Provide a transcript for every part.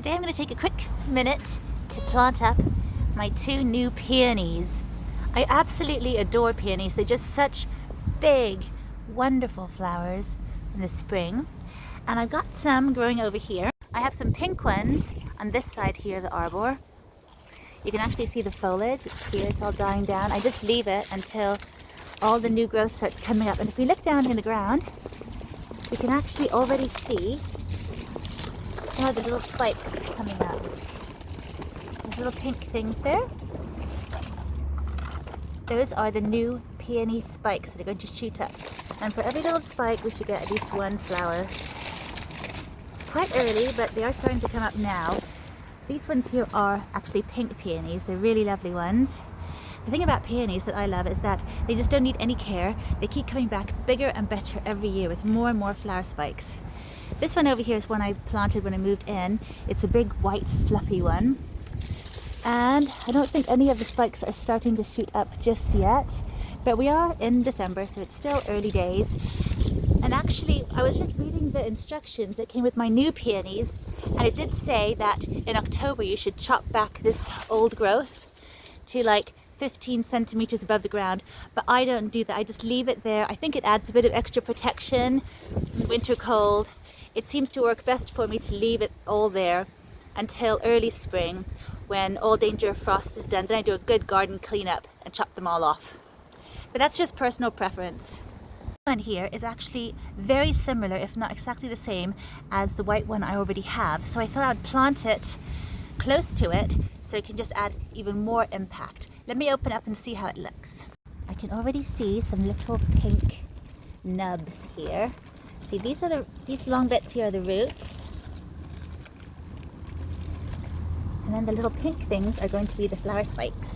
Today I'm going to take a quick minute to plant up my 2 new peonies. I absolutely adore peonies. They're just such big, wonderful flowers in the spring. And I've got some growing over here. I have some pink ones on this side here of the arbor. You can actually see the foliage. It's here, it's all dying down. I just leave it until all the new growth starts coming up. And if we look down in the ground, we can actually already see some of the little spikes coming up. There's little pink things there. Those are the new peony spikes that are going to shoot up. And for every little spike, we should get at least 1 flower. It's quite early, but they are starting to come up now. These ones here are actually pink peonies. They're really lovely ones. The thing about peonies that I love is that they just don't need any care. They keep coming back bigger and better every year with more and more flower spikes. This one over here is one I planted when I moved in. It's a big white fluffy one. And I don't think any of the spikes are starting to shoot up just yet. But we are in December, so it's still early days. And actually, I was just reading the instructions that came with my new peonies, and it did say that in October you should chop back this old growth to like 15 centimeters above the ground, but I don't do that. I just leave it there. I think it adds a bit of extra protection in winter cold. It seems to work best for me to leave it all there until early spring, when all danger of frost is done. Then I do a good garden cleanup and chop them all off. But that's just personal preference. This one here is actually very similar, if not exactly the same, as the white one I already have. So I thought I'd plant it close to it so it can just add even more impact. Let me open up and see how it looks. I can already see some little pink nubs here. See, these long bits here are the roots. And then the little pink things are going to be the flower spikes.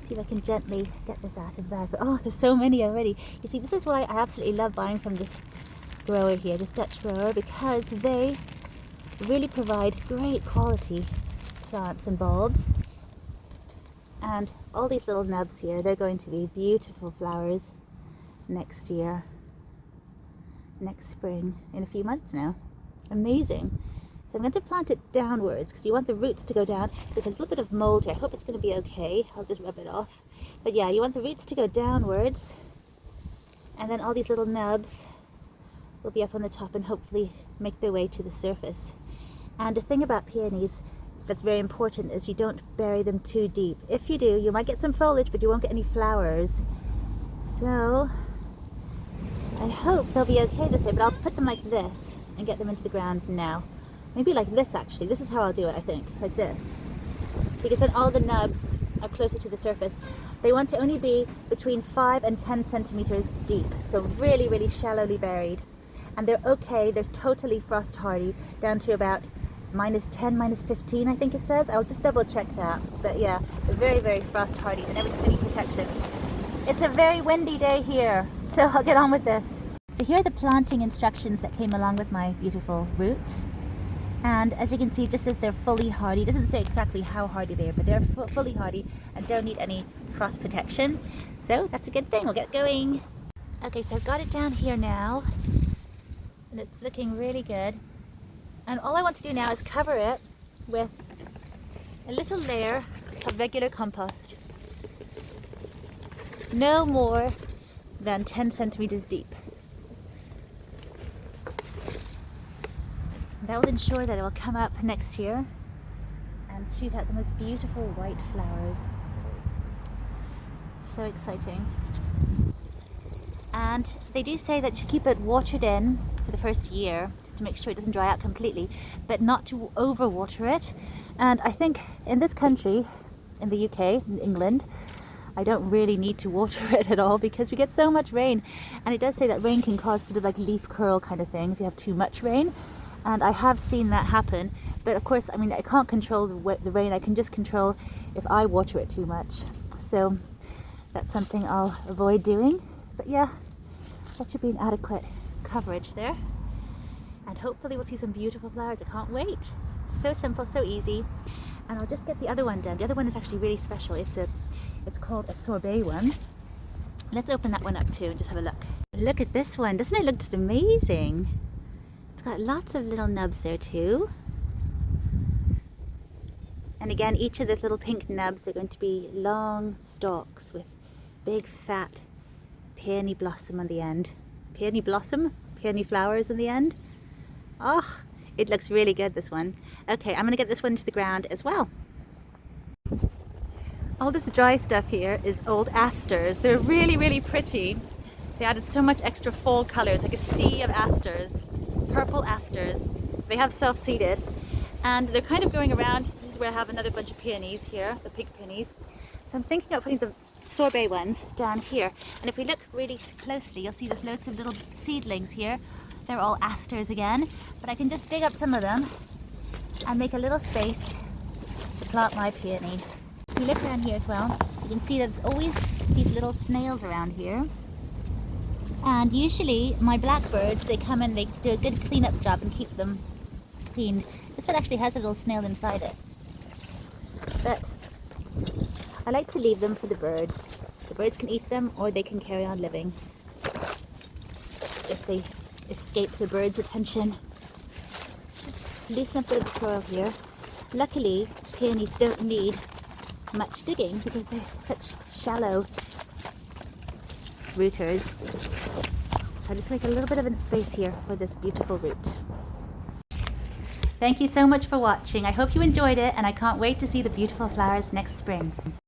See if I can gently get this out of the bag. But oh, there's so many already. You see, this is why I absolutely love buying from this grower here, this Dutch grower, because they really provide great quality plants and bulbs. And all these little nubs here, they're going to be beautiful flowers next year, next spring, in a few months now. Amazing. So I'm going to plant it downwards because you want the roots to go down. There's a little bit of mold here. I hope it's going to be okay. I'll just rub it off. But yeah, you want the roots to go downwards, and then all these little nubs will be up on the top and hopefully make their way to the surface. And the thing about peonies that's very important is you don't bury them too deep. If you do, you might get some foliage, but you won't get any flowers. So I hope they'll be okay this way, but I'll put them like this and get them into the ground now. Maybe like this actually. This is how I'll do it, I think, like this. Because then all the nubs are closer to the surface. They want to only be between 5 and 10 centimeters deep, so really, really shallowly buried. And they're okay, they're totally frost hardy, down to about -10, -15, I think it says. I'll just double check that. But yeah, they're very, very frost hardy and any protection. It's a very windy day here, so I'll get on with this. So here are the planting instructions that came along with my beautiful roots. And as you can see, it just says they're fully hardy. It doesn't say exactly how hardy they are, but they're fully hardy and don't need any frost protection. So that's a good thing. We'll get going. Okay, so I've got it down here now, and it's looking really good. And all I want to do now is cover it with a little layer of regular compost. No more than 10 centimeters deep. That will ensure that it will come up next year and shoot out the most beautiful white flowers. So exciting. And they do say that you should keep it watered in for the first year, just to make sure it doesn't dry out completely, but not to overwater it. And I think in this country, in the UK, in England, I don't really need to water it at all because we get so much rain. And it does say that rain can cause sort of like leaf curl kind of thing if you have too much rain. And I have seen that happen, but of course, I mean, I can't control the rain. I can just control if I water it too much. So that's something I'll avoid doing. But yeah, that should be an adequate coverage there. And hopefully we'll see some beautiful flowers. I can't wait. So simple, so easy. And I'll just get the other one done. The other one is actually really special. It's called a sorbet one. Let's open that one up too and just have a look. Look at this one. Doesn't it look just amazing? It's got lots of little nubs there too. And again, each of those little pink nubs are going to be long stalks with big fat peony blossom on the end. Peony blossom? Peony flowers on the end. Oh, it looks really good, this one. Okay, I'm gonna get this one to the ground as well. All this dry stuff here is old asters. They're really, really pretty. They added so much extra fall colors, like a sea of asters, purple asters. They have self-seeded, and they're kind of going around. This is where I have another bunch of peonies here, the pink peonies. So I'm thinking of putting the sorbet ones down here. And if we look really closely, you'll see there's loads of little seedlings here. They're all asters again, but I can just dig up some of them and make a little space to plant my peony. If you look around here as well, you can see that there's always these little snails around here. And usually my blackbirds, they come and they do a good cleanup job and keep them clean. This one actually has a little snail inside it. But I like to leave them for the birds. The birds can eat them or they can carry on living if they escape the birds' attention. Just loosen up a bit of the soil here. Luckily, peonies don't need much digging because they're such shallow rooters. So I just make a little bit of a space here for this beautiful root. Thank you so much for watching. I hope you enjoyed it, and I can't wait to see the beautiful flowers next spring.